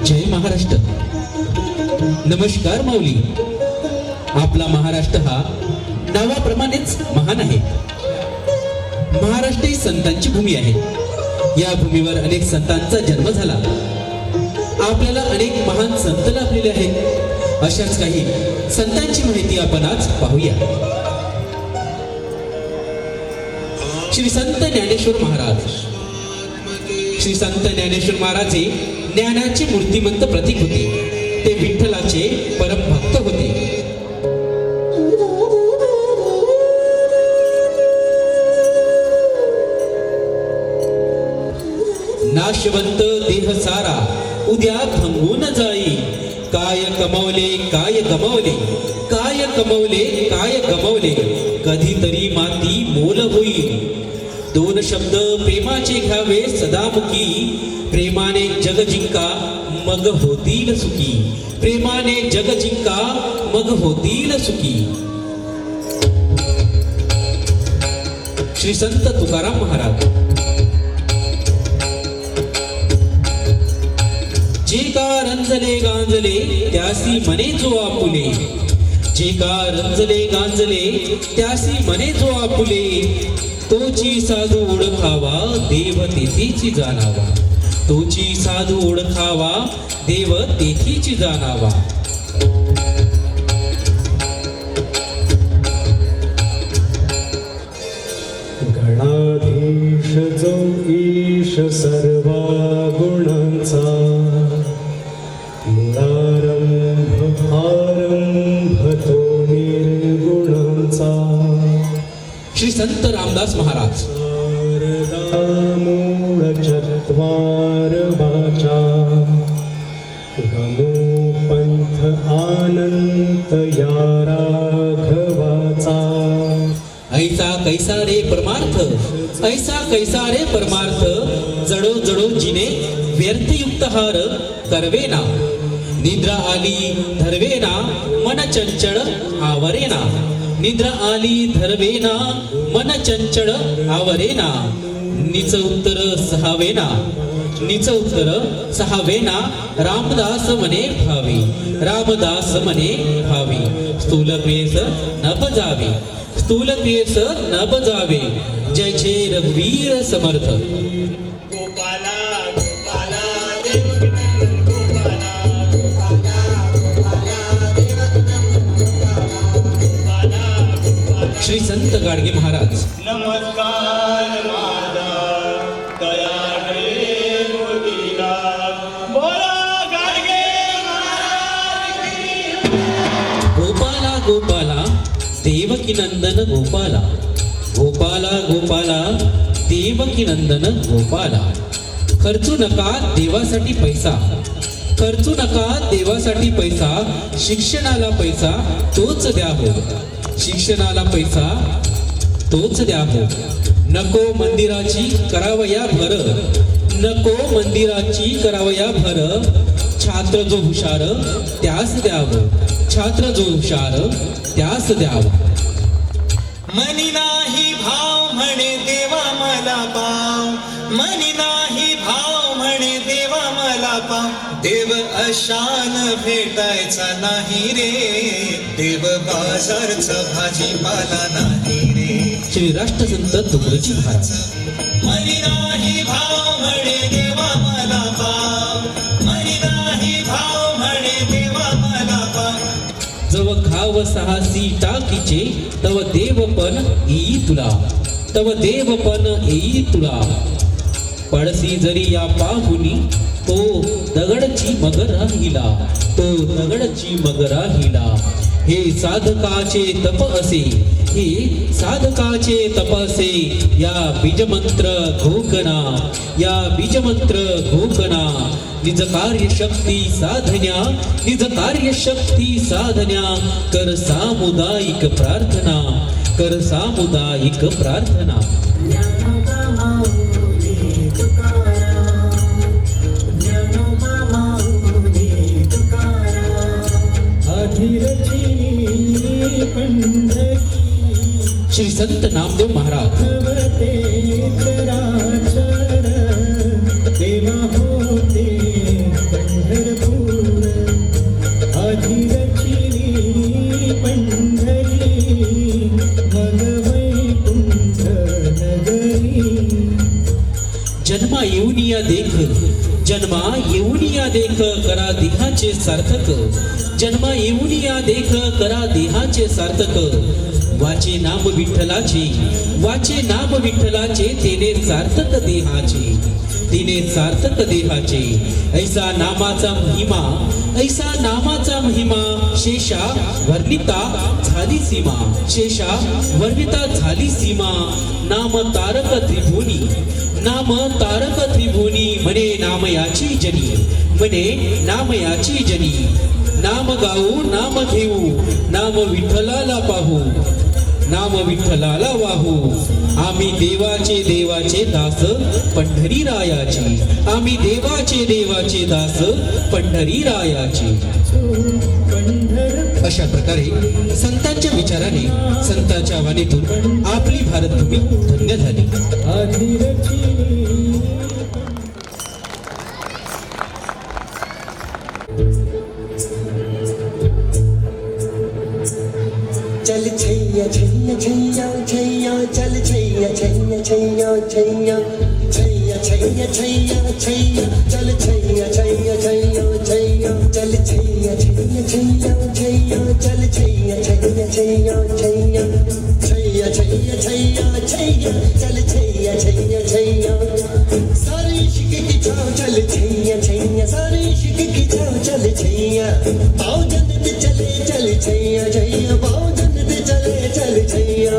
जय महाराष्ट्र. नमस्कार माऊली. आपला महाराष्ट्र हा नावाप्रमाणेच महान आहे. महाराष्ट्र ही संतांची भूमी आहे. या भूमीवर अनेक संतांचा जन्म झाला. आपल्याला अनेक महान संत लाभलेले आहेत. अशाच काही संतांची माहिती आपण आज पाहूया. श्री संत ज्ञानेश्वर महाराज. श्री संत ज्ञानेश्वर महाराज हे ज्ञानाचे मूर्तिमंत प्रतीक होते. ते विठ्ठलाचे परम भक्त होते. नाशवंत देह सारा उद्या थांबून जाई. काय कमवले काय गमवले, काय कमवले काय गमवले, कधीतरी माती मोल होईल. दोन शब्द प्रेमाचे घ्यावे सदामुखी. प्रेमाने जग जिंका मग होतील सुखी. प्रेमाने जग जिंका मग होतील सुखी. श्री संत तुकाराम महाराज. जे का रंजले गांजले त्यासी मने जो आपुले. जे का रंजले गांजले त्यासी मने जो आपुले. तोची साधू ओळखावा देव तेथीची जाणावा. तोची साधू ओळखावा देव तेथीची जाणावा. गणाधीश जो ईश सर्वा गुणांचा. मूळारंभ आरंभ तो निर्गुणांचा. श्री संत रामदास महाराज. मूळ चत्वार वाचा. गमो पंथ आनंत या राघवाचा. ऐसा कैसा रे परमार्थ, ऐसा कैसा रे परमार्थ. जडो जडो जिने व्यर्थ युक्त हार करवेना. निद्रा आली धरवेना मन चंचळ आवरेना. निद्रा आली धरवेना मन चंचळ आवरेना. निच उत्तर सहावेना, निच उत्तर सहावेना. रामदास मने भावी, रामदास मने भावी. स्थूल क्रियेस न बजावे, स्थूल क्रियेस न बजावे. जय जय रघुवीर समर्थ. श्री संत गाडगे महाराज. नमस्कार माझा दया रे मोतीला. बोला गाडगे महाराज की. गोपाला गोपाला देवकी नंदन गोपाला. गोपाला गोपाला देवकी नंदन गोपाला. खर्चू नका देवासाठी पैसा, खर्चू नका देवासाठी पैसा. शिक्षणाला पैसा तोच द्या हो, शिक्षणाला पैसा तोच द्या हो. नको मंदिराची करावया भर, नको मंदिराची करावया भर. छात्र जो हुशार त्यास द्यावं, छात्र जो हुशार त्यास द्यावं. मनी नाही भाव म्हणे देवा मला पाव. मनी नाही भाव म्हणे देवा मला पाव. देव अशान भेटायचा नाही रे. देव बाजारचा भाजीपाला नाही रे. श्री राष्ट्रसंत तुकडोजी महाराज. मनी नाही भाव म्हणे देवा मला पाव. मनी नाही भाव म्हणे देवा मला पाव. जव खाव सहासी टाकीचे तव देवपण येई तुला, तव देवपण येई तुला. पडसी जरी या पाहुनी तो दगडची मग राहिला, तो दगडची मग राहिला. हे साधकाचे तप असे, हे साधकाचे तप असे. या बीजमंत्र घोकणा, या बीजमंत्र घोकणा. निज कार्यशक्ती साधन्या, निज कार्यशक्ती साधन्या. कर सामुदायिक प्रार्थना, कर सामुदायिक प्रार्थना. श्री संत नामदेव महाराज. देवा होते पंढरपूर. देख करा देहाचे सार्थक, जन्मा येऊन या देख करा देहाचे सार्थक. वाचे नाम विठ्ठलाचे, वाचे नाम विठ्ठलाचे, तेने सार्थक देहाचे, तिने सार्थक देहाचे. ऐसा नामाचा महिमा, ऐसा नामाचा महिमा, शेषा वर्णिता झाली सीमा, शेषा वर्णिता झाली सीमा. नाम तारक त्रिभुवनी, नाम तारक त्रिभुवनी, म्हणे नाम याची जनी, म्हणे नाम याची जनी. नाम गाऊ नाम घेऊ, नाम विठ्ठलाला पाहू, नाम विठ्ठलाला वाहू. आम्ही देवाचे देवाचे दास पंढरी रायाची, आम्ही देवाचे देवाचे दास पंढरी रायाची. अशा प्रकारे संतांच्या विचाराने, संतांच्या वाणीतून आपली भारतभूमी धन्य झाली. चल छैया छैया छैया छैया, चल छैया छैया छैया छैया, छैया छैया छैया छैया, चल छैया छैया छैया छैया, चल छैया छैया छैया छैया, चल छैया छैया छैया छैया, छैया छैया छैया छैया, चल छैया छैया छैया. सारी इश्क की छाँव चल छैया छैया, सारी इश्क की छाँव चल छैया. पाँव जन्नत चले चल छैया छैया, पाँव जन्नत चले चल छैया.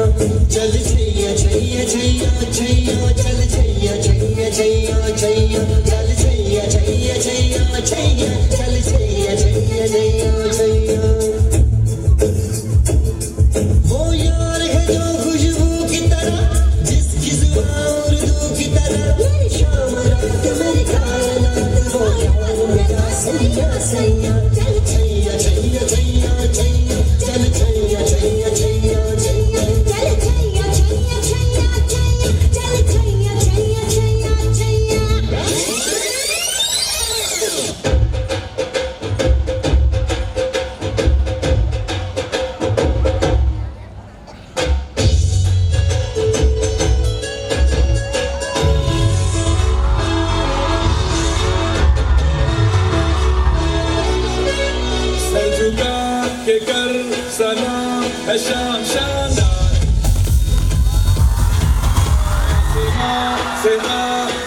चल छैया छैया छैया छैया, चल छैया छैया छैया छैया, चल छैया छैया छैया छैया, चल छैया छैया छैया छैया. वो यार है जो खुशबू की तरह, जिसकी जुबान उर्दू की तरह, मेरी शाम रात मेरी कायनात, वो यार मेरा सैया सैया. चल छैया छैया छैया छैया, चल छैया छैया छैया छैया, चल छैया छैया छैया छैया, चल छैया छैया छैया छैया. सर झुका के कर सलाम है शाम शानदार, आसमां से आ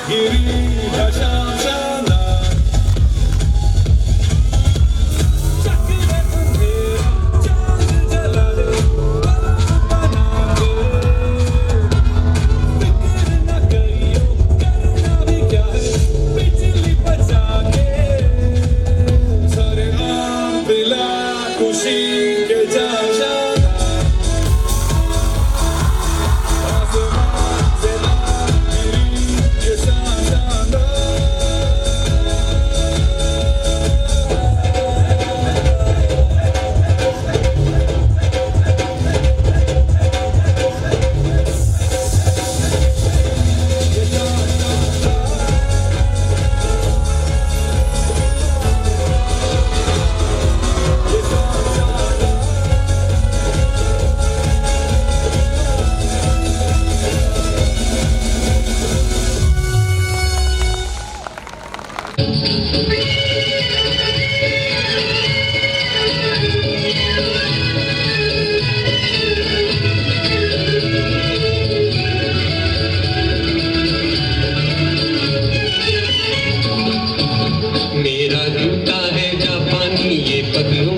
गिरी है शाम शानदार. चकले अंधेरा चांद जला दे, बर्फ बना दे. फिक्र न करियो करना भी क्या है, बिजली बचा के. सारे आम पिला खुशी के जाम शानदार, आसमां से आ गिरी ये शाम शानदार. मेरा जूता है जापानी, ये पगलू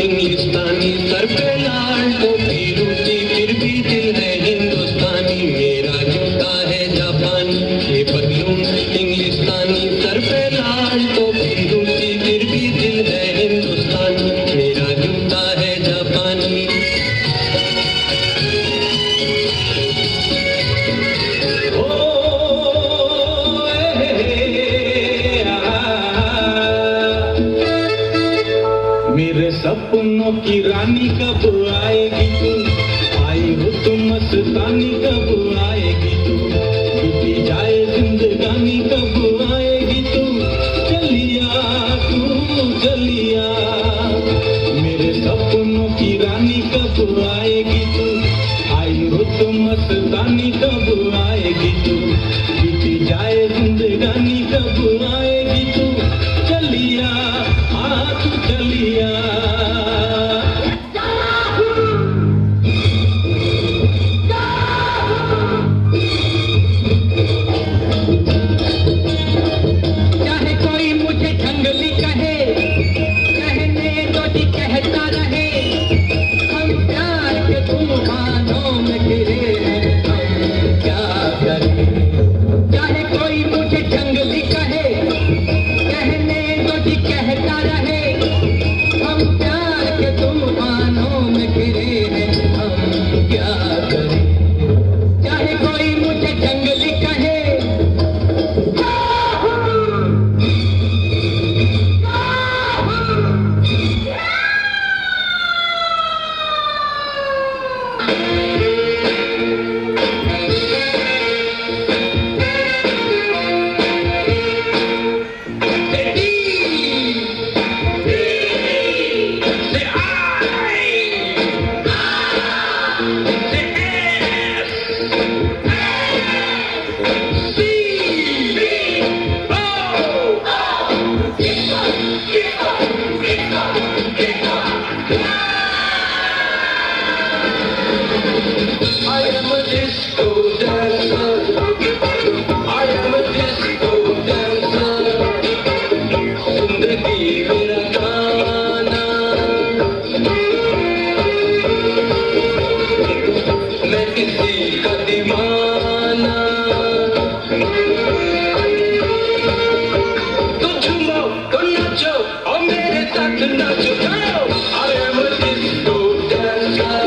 इंग्लिस्तानी, सर पे लाल टोपी रूसी, फिर भी दिल है हिंदुस्तानी. मेरा जूता है जापानी, ये पगलू इंग्लिस्तानी, सर पे लाल टोपी रूसी, फिर भी दिल है हिंदुस्तानी. मेरा जूता है जापानी. मेरे सपनों की रानी कब आएगी तू, आई हो तू मस्तानी कब आएगी तू, बीती जाए जिंदगानी कब आएगी तू, चलिया तू चलिया. मेरे सपनों की रानी कब आएगी तू, आई हो तू मस्तानी कब आएगी तू, बीती जाए जिंदगानी कब आएगी तू, चलिया चलिया हाँ तू चलिया चाहे कोई मुझे जंगली कहे कहने दो जी कहता रहे हम प्यार के तूफानों में गिरे हैं हम क्या करें चाहे कोई मुझे जंगली कहे कहने दो जी कहता रहे हम प्यार के तूफानों में गिरे हैं हम क्या करें चाहे कोई मुझे जंगली कहे I am a disco dancer. I am a disco dancer. जिंदगी मेरा गाना मैं किसी का दीवाना तो झूमो तो नाचो और मेरे साथ नाचो जाओ I am a disco dancer.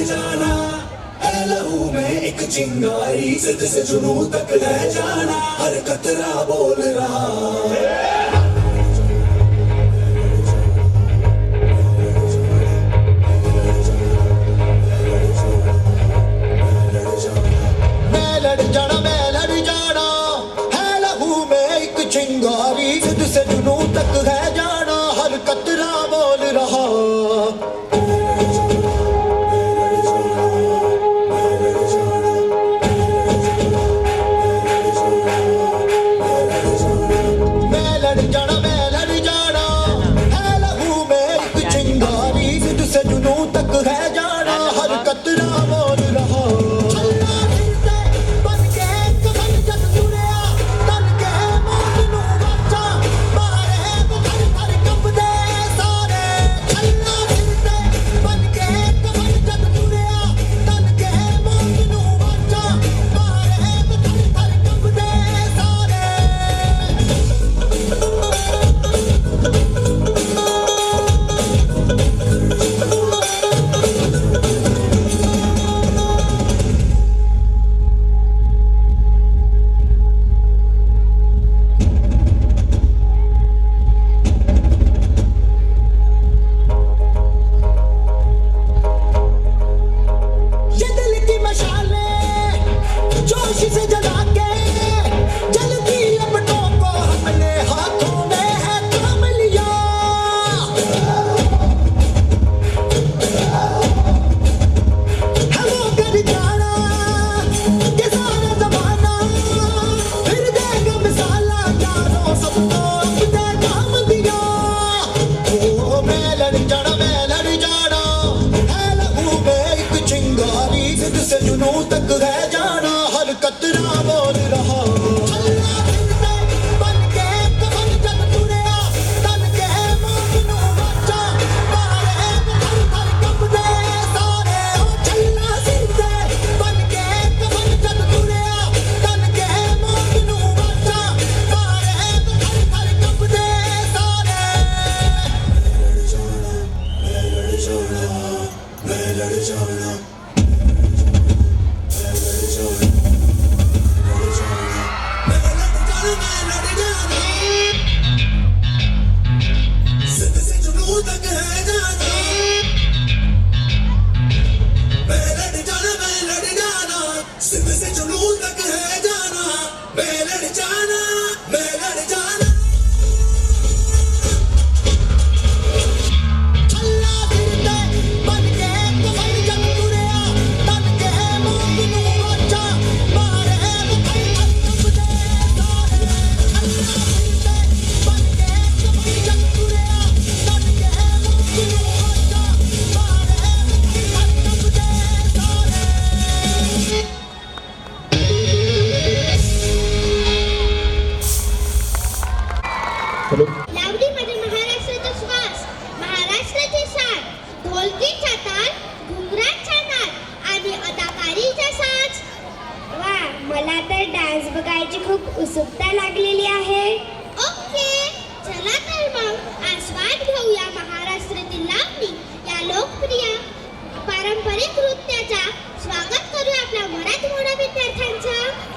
जाना है लहू में एक चिंगारी जिद से जुनू तक ले जाना हर कतरा बोल रहा मैं लड़ जाना है लहू में एक चिंगारी जिद से जुनू तक है जाना हर कतरा बोल रहा जाना मैं लड़ जाना सिद्ध से जुनून तक है जाना मैं लड़ जाना सिद्ध से जुनून तक है जाना मैं लड़ जाना अल्लाह फिरते बन के कफन जग तुरिया तन के मौत नूं वाचा मारे मुखई अतब दे सारे अल्लाह फिरते बन के कफन जग तुरिया तन के मौत नूं वाचा मारे मुखई अतब दे सारे लावणीमध्ये महाराष्ट्राचा श्वास, महाराष्ट्राची शान, ढोलकीचा ताल, घुंगराचा नाद आणि अदाकारीचा साज. वा, मला तर डान्स बघायची खूप उत्सुकता लागलेली आहे. ओके, चला तर मग आस्वाद घेऊया महाराष्ट्रातील लावणी या लोकप्रिय पारंपरिक नृत्याचा. स्वागत करूया आपल्या मराठमोळ्या विद्यार्थ्यांचं.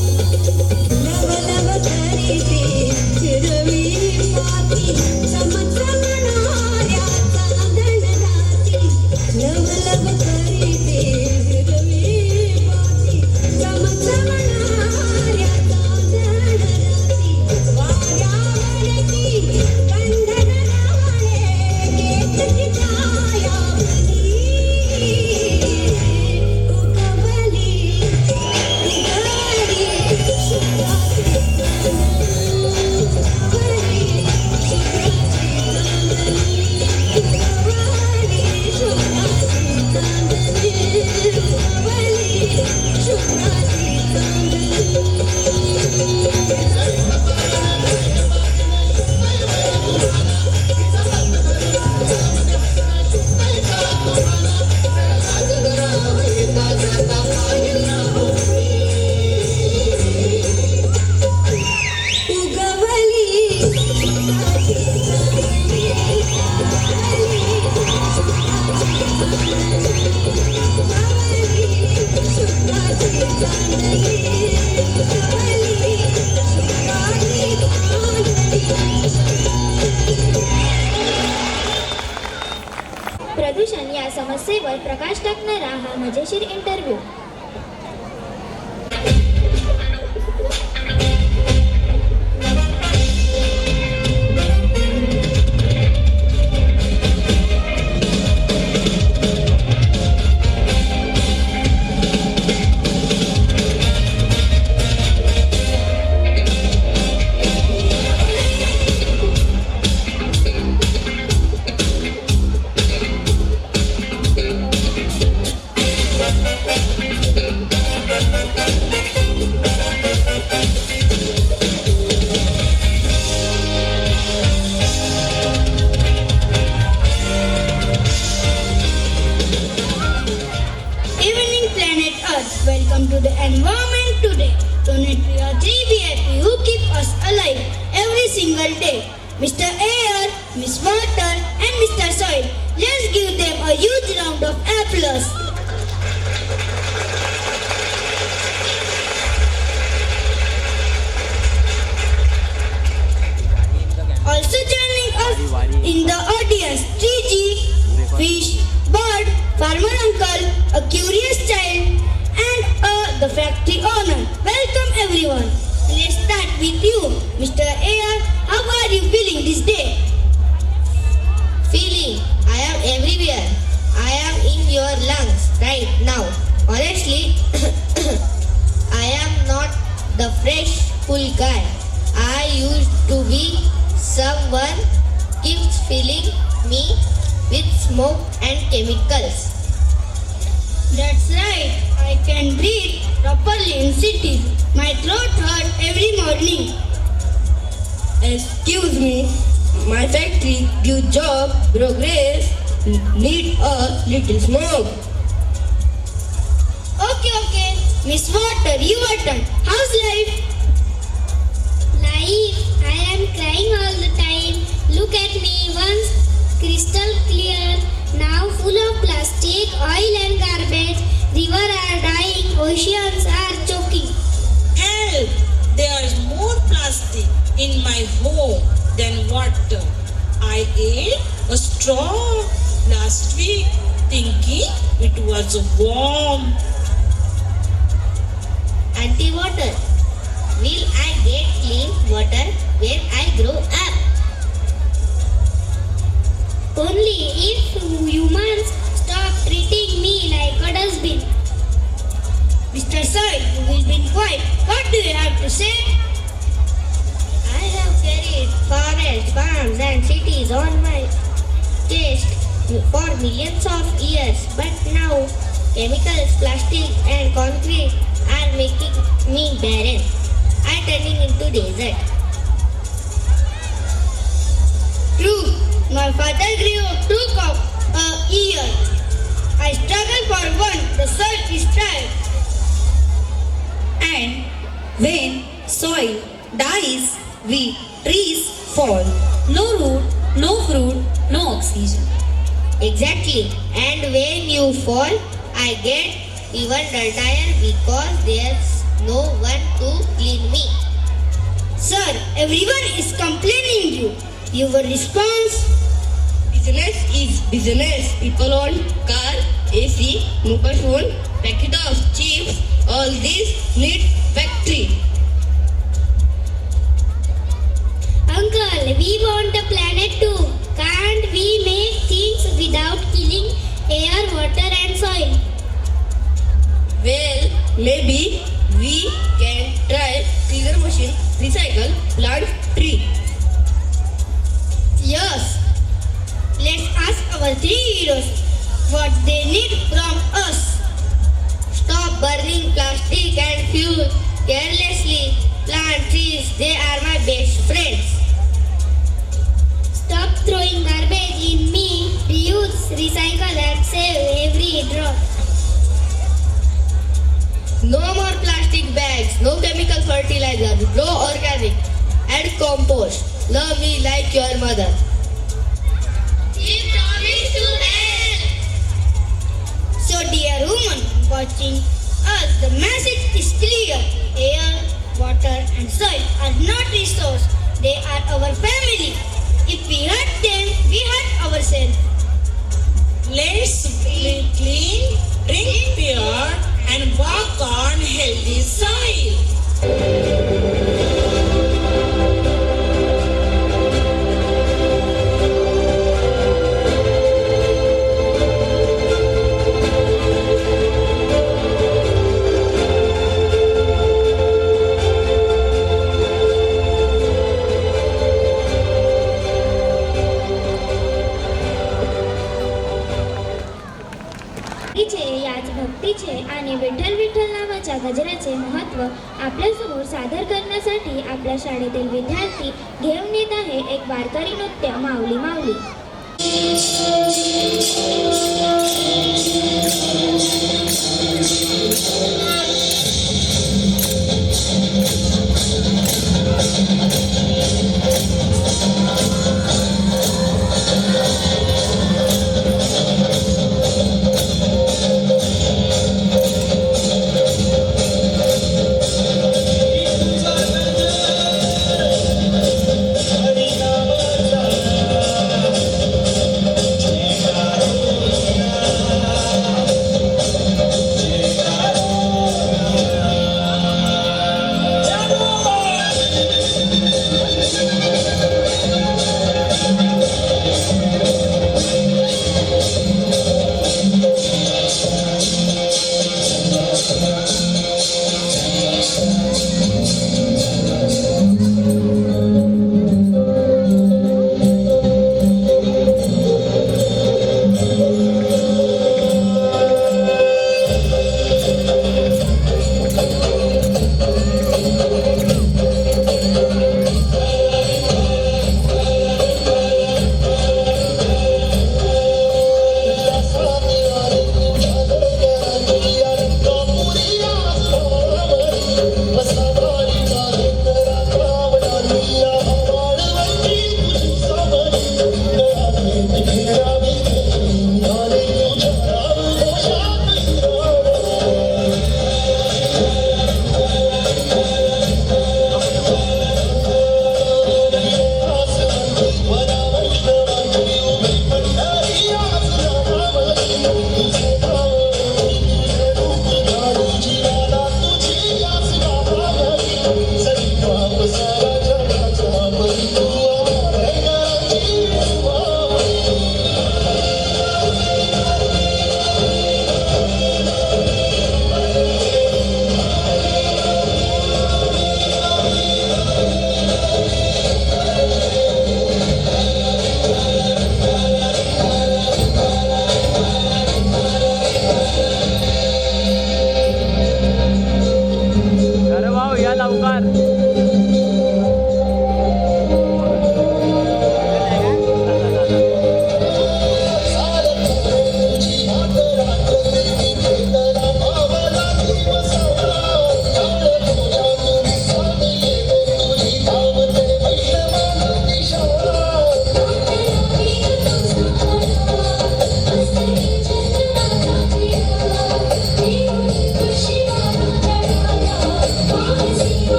लव लव करीते रवी समस्येवर प्रकाश टाकणारा हा मजेशीर interview. Evening Planet Earth, welcome to the environment today. Tonight we are three VIP who keep us alive every single day. Mr. Air, Miss Water and Mr. Soil. Let's give them a huge round of applause. Also joining us in the audience, Gigi, Fish, Bird, Farmer Uncle, a curious child, and the factory owner. Welcome everyone. Let's start with you, Mr. Air. How are you feeling this day? Feeling, I am everywhere. I am in your lungs right now. Honestly, I am not the fresh, cool guy. I used to be someone keeps filling me with smoke and chemicals. That's right. I can breathe properly in cities. My throat hurts every morning. Excuse me, my factory give job progress need a little smoke. Okay. Miss Water, your turn. How's life? Life, I am crying all the time. Look at me, once crystal clear, now full of plastic, oil and garbage. Rivers are dying, oceans are choking. Help! There's more plastic in my home than water. I ate a straw last week thinking it was warm. Auntie Water, will I get clean water when I grow up? Only if humans stop treating me like a dustbin. Mr. Soil, you will be quiet. What do you have to say? I have carried forests, farms and cities on my chest for millions of years, but now chemicals, plastic and concrete are making me barren. I'm turning into desert. True. My father grew 2 crops a year. I struggle for one. The soil is dry. And when soil dies, we trees fall. No root, no fruit, no oxygen. Exactly. And when you fall, I get even dirtier because there's no one to clean me. Sir, everyone is complaining you. Your response? Business is business. People want car, AC, mobile phone, packet of chips. All this need factory. Uncle, we want a planet too. Can't we make things without killing air, water and soil? Well, maybe we can try cleaner machine, recycle, plant tree. Yes. Let's ask our 3 heroes what they need from us. Stop burning plastic and fuel carelessly. Plant trees, they are my best friends. Stop throwing garbage in me. Reuse, recycle and save every drop. No more plastic bags, no chemical fertilizer, no organic. Add compost. Love me like your mother. We promise to help. So dear woman watching us, the message is clear. Air, water and soil are not resources. They are our family. If we hurt them, we hurt ourselves. Let's गणपतीचे आणि विठ्ठल विठ्ठल नावाच्या गजराचे महत्त्व आपल्यासमोर सादर करण्यासाठी आपल्या शाळेतील विद्यार्थी घेऊन येत आहे एक वारकरी नृत्य माऊली माऊली.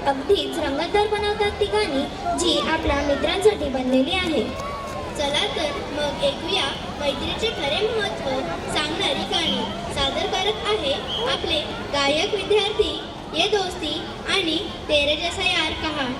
अगदीच रंगतदार बनवतात ती गाणी जी आपल्या मित्रांसाठी बनलेली आहे. चला तर मग ऐकूया मैत्रीचे खरे महत्त्व सांगणारी गाणी. सादर करत आहे आपले गायक विद्यार्थी ये दोस्ती आणि तेरे जैसा यार कहा.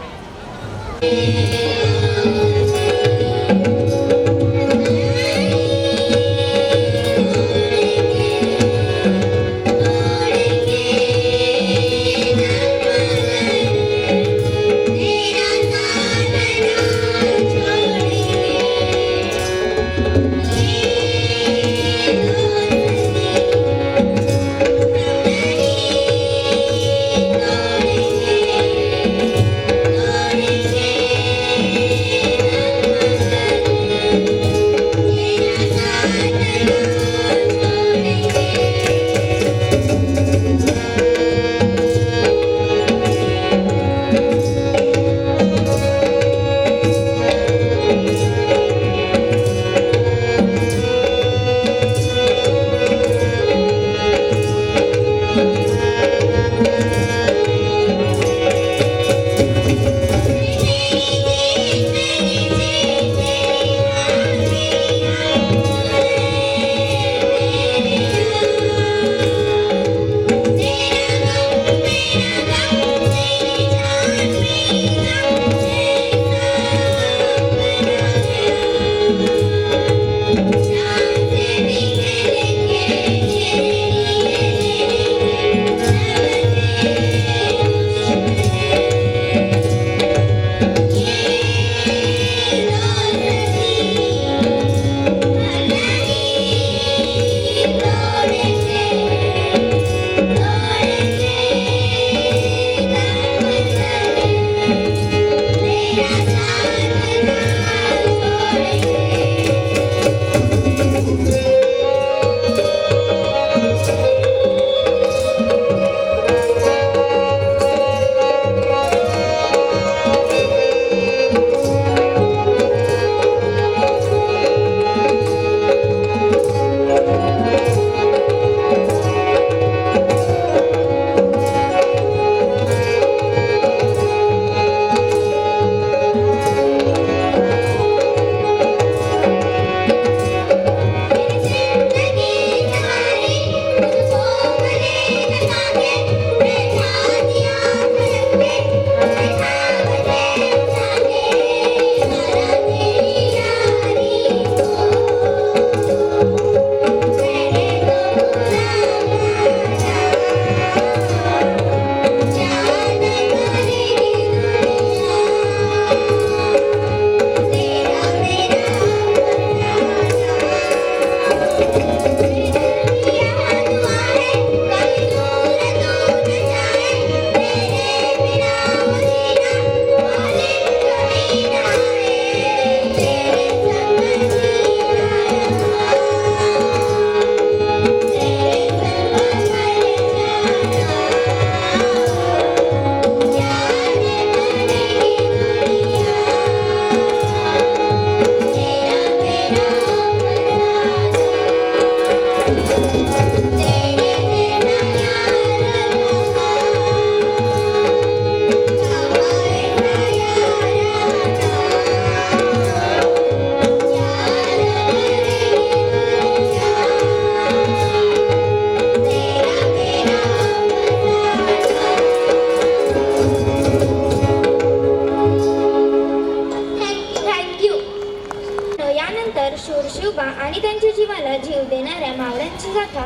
शूरशिवबा आणि त्यांच्या जीवाला जीव देणाऱ्या मावळ्यांची गाथा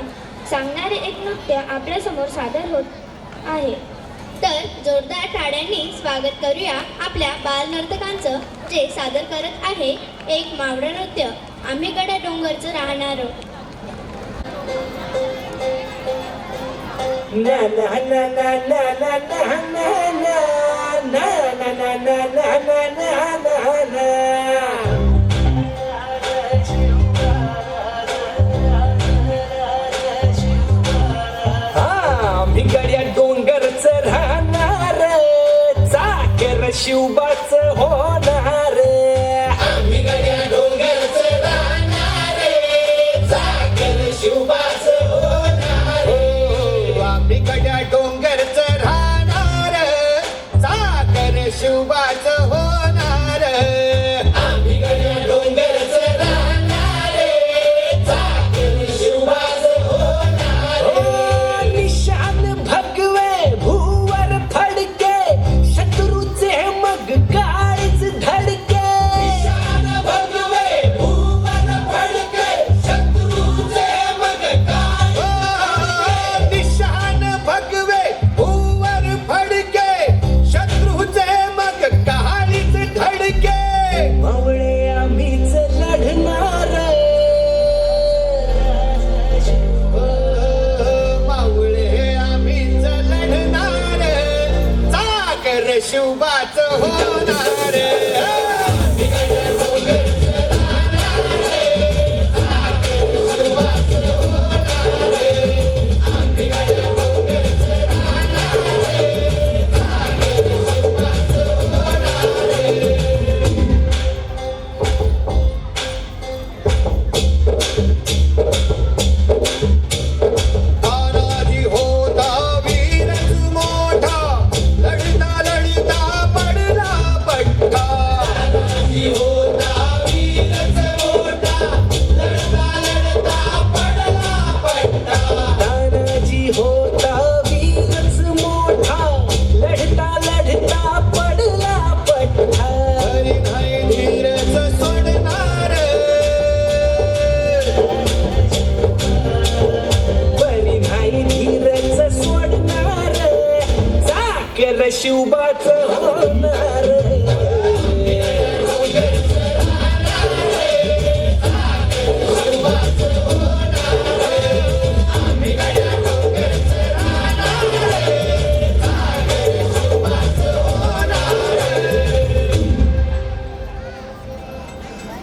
सांगणारे एक नृत्य आपल्यासमोर सादर होत आहे. तर जोरदार टाळ्यांनी स्वागत करूया आपल्या बालनर्तकांचं, जे सादर करत आहे एक मावळं नृत्य. आम्ही गड्या डोंगरचं राहणार. गड्या डोंगरचं राहणार, चाकर शिवबाच होणार. आम्ही गड्या डोंगरचं राहणार, चाकर शिवबाच होणार. आम्ही गड्या डोंगरचं राहणार, चाकर शिवबाच होणार. आम्ही गड्या डोंगर शुभाच होणार तानाजी होता वीरच मोठा लढता लढता पडला पट्टा तानाजी होता वीरच मोठा लढता लढता पडला पट्टा तानाजी होता वीरच मोठा लढता लढता पडला पट्टा हरी नाही धीरच सोडणार बरी नाही धीरच सोडणार चाकर शिवबाच होणार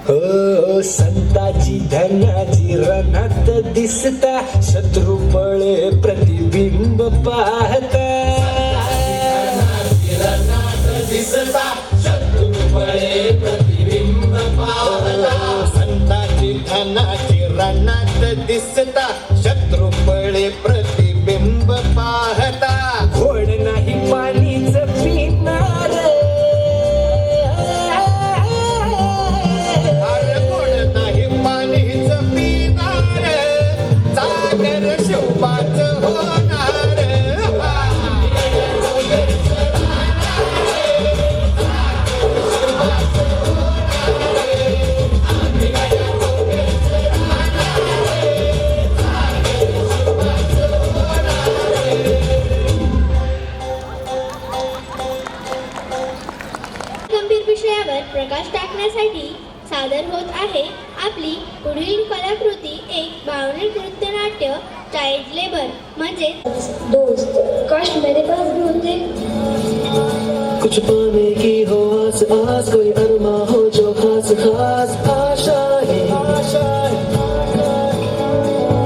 हो संताची धनाची रणात दिसता शत्रू पळे प्रतिबिंब पाहता दिसता शत्रू पळे प्रतिबिंब पाहता संताची धनाची रणात दिसता शत्रू पळे प्रतिबिंब पाहता घोड नाही पाणीच पिणार नाही पाणीच पिणार चाकर शिवबाच होणार गंभीर विषयावर प्रकाश टाकण्यासाठी सादर होत आहे आपली पुढील कलाकृती एक भावनिक नृत्यनाट्य चाइल्ड लेबर म्हणजे दोस्त काश मेरे पास भी होते कुछ पाने की हो आस आस कोई अरमा हो जो खास खास आशा है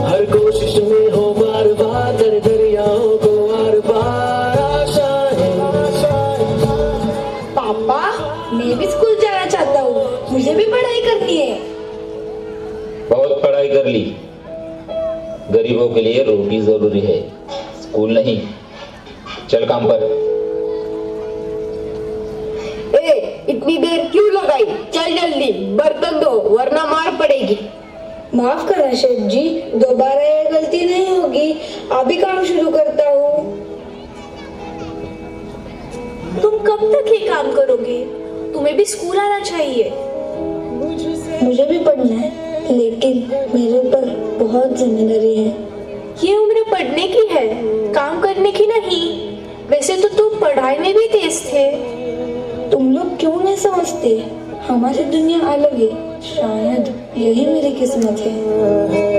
हर कोशिश में हो बार बार दर दरियाओं को आर पार आशा है पापा मैं भी स्कूल जाना चाहता हूँ मुझे भी पढ़ाई करनी है बहुत पढ़ाई कर ली गरीबों के लिए रोटी जरूरी है स्कूल नहीं चल काम पर इतनी देर क्यों लगाई चल जल्दी बर्तन धो वरना मार पड़ेगी माफ करा शेठ जी दोबारा ये गलती नहीं होगी अभी काम शुरू करता हूँ तुम कब तक ये काम करोगे तुम्हें भी स्कूल आना चाहिए मुझे भी पढ़ना है लेकिन मेरे ऊपर बहुत जिम्मेदारी है ये उम्र पढ़ने की है काम करने की नहीं वैसे तो तुम पढ़ाई में भी तेज थे तुम लोग क्यों नहीं समझते हमारी दुनिया अलग है शायद यही मेरी किस्मत है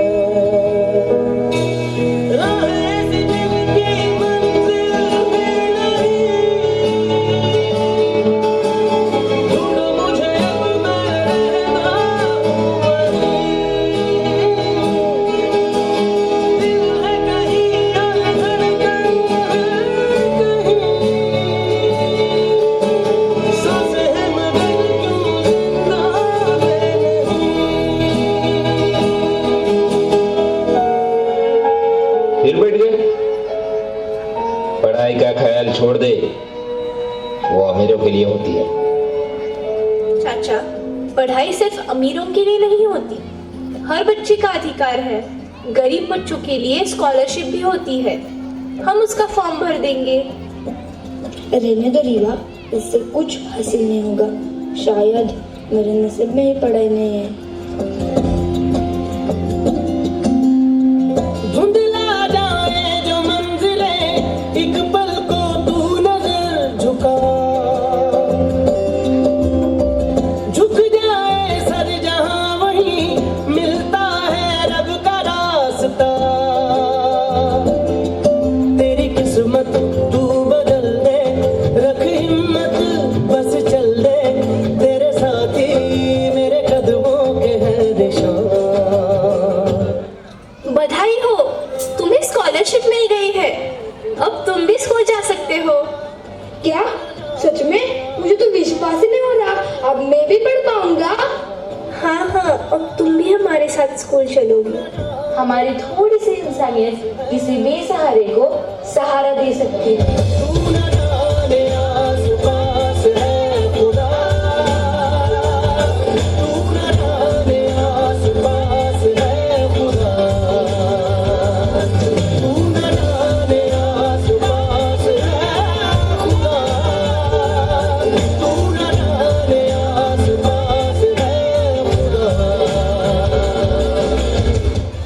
फिर बैठ गए पढ़ाई का ख्याल छोड़ दे वो अमीरों के लिए होती है चाचा पढ़ाई सिर्फ अमीरों के लिए नहीं होती हर बच्चे का अधिकार है गरीब बच्चों के लिए स्कॉलरशिप भी होती है हम उसका फॉर्म भर देंगे रहने दो रीवा इससे कुछ हासिल नहीं होगा शायद मेरे नसीब में ही पढ़ाई नहीं है धुंधला जाए जो मंजिले एक पल को तू नजर झुका झुक जाए सर जहां वहीं मिलता है रब का रास्ता तेरी किस्मत तू बदल दे रख हिम्मत अब मैं भी पढ़ पाऊंगा? हाँ हाँ, अब तुम भी हमारे साथ स्कूल चलोगी। हमारी थोड़ी सी इंसानियत किसी बेसहारे को सहारा दे सकती है।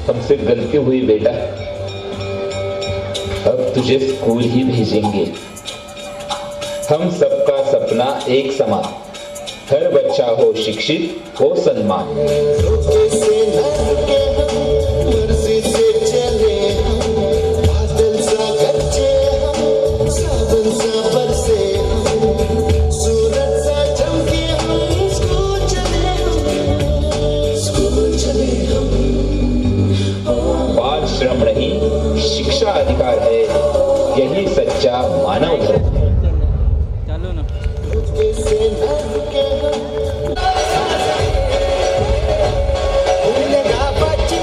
हमसे गलती हुई बेटा, अब तुझे स्कूल ही भेजेंगे। हम सबका सपना एक समान, हर बच्चा हो शिक्षित, हो सम्मान। रोके से न रुके हम, मर्जी से चले हम, बादल सा गरजे हम, सावन सा बरसे हम, सूरज सा चमके हम, स्कूल चले हम, स्कूल चले हम। बाल श्रम नहीं, शिक्षा अधिकार है, यही सच्चा मानव धर्म है। रोके से न रुके हम, भूलेगा बच्चे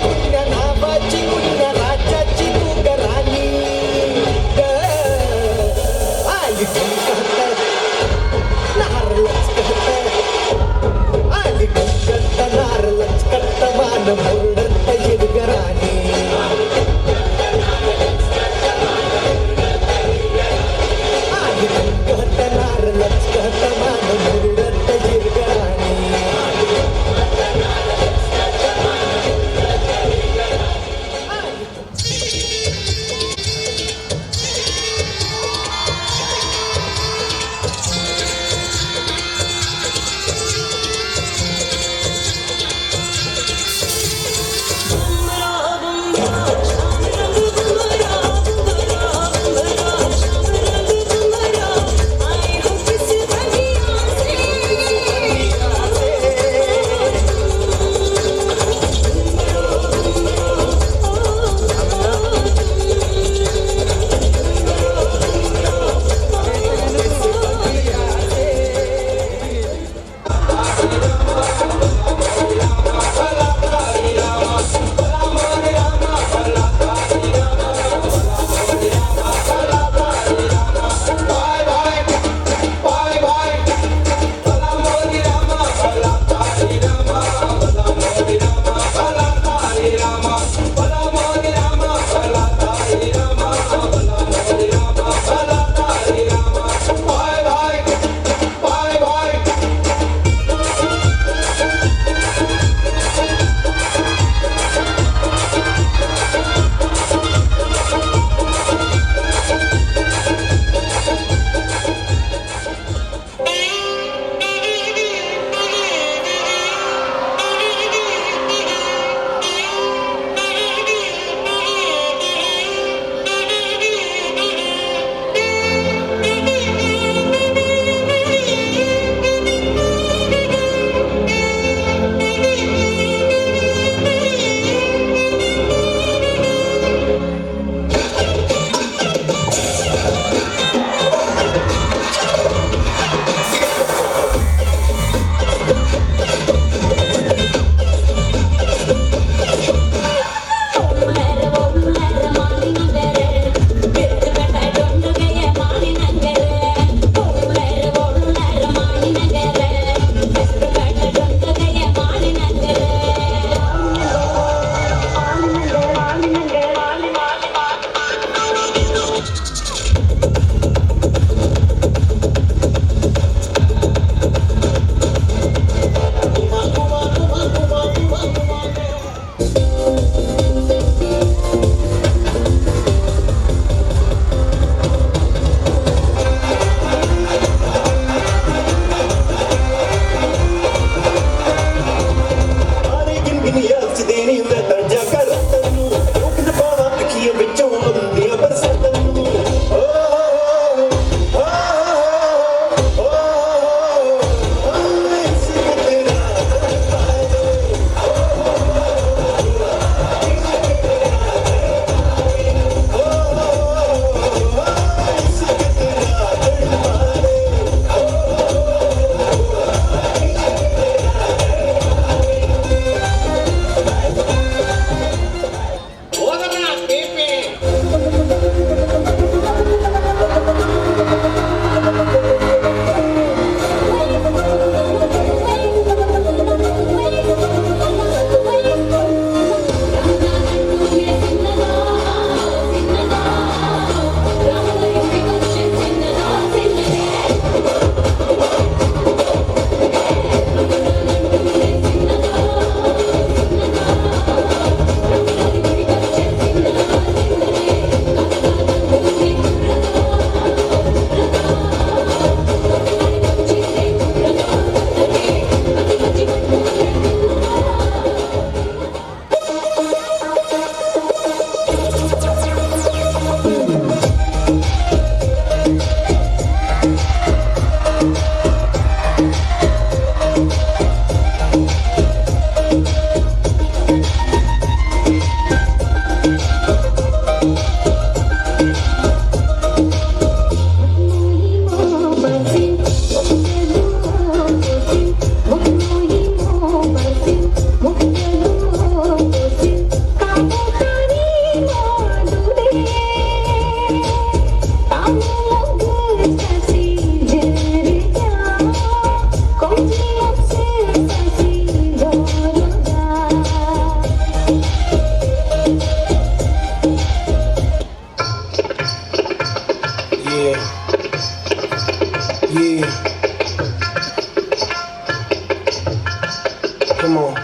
Come on.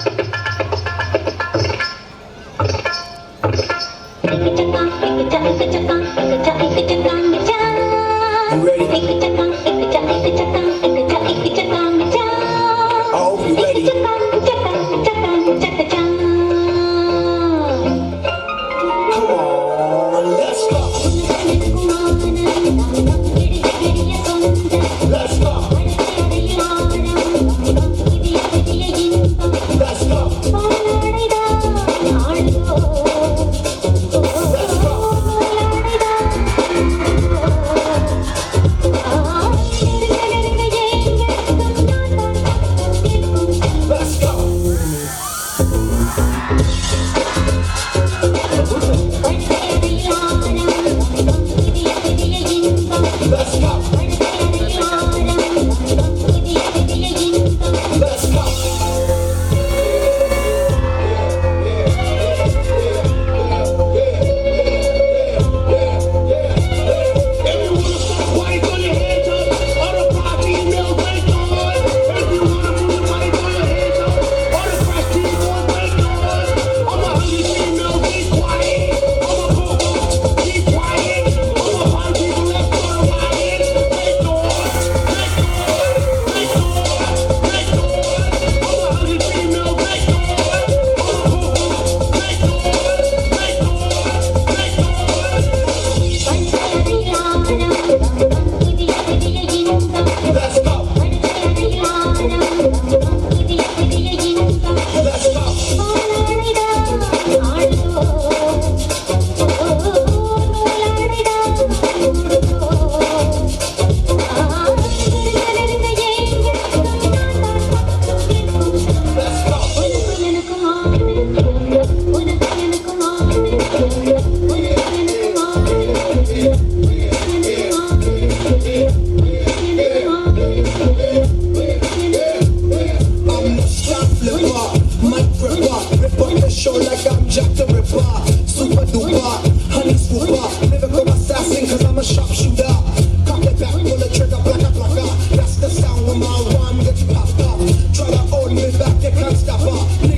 You ready? Oh, you ready? Come on, let's go. Let's go. Let's go. Let's go. Let's go. Let's go. Let's go. Let's go. Let's go. I'm the strap flipper, mic gripper, rip on the show like I'm Jack the Ripper, super duper, honey swooper, lyrical assassin 'cause I'm a sharpshooter. Cock it back, pull the trigger, blacka blacka. That's the sound when my rhyme gets popped up. Try to hold me back, they can't stop her.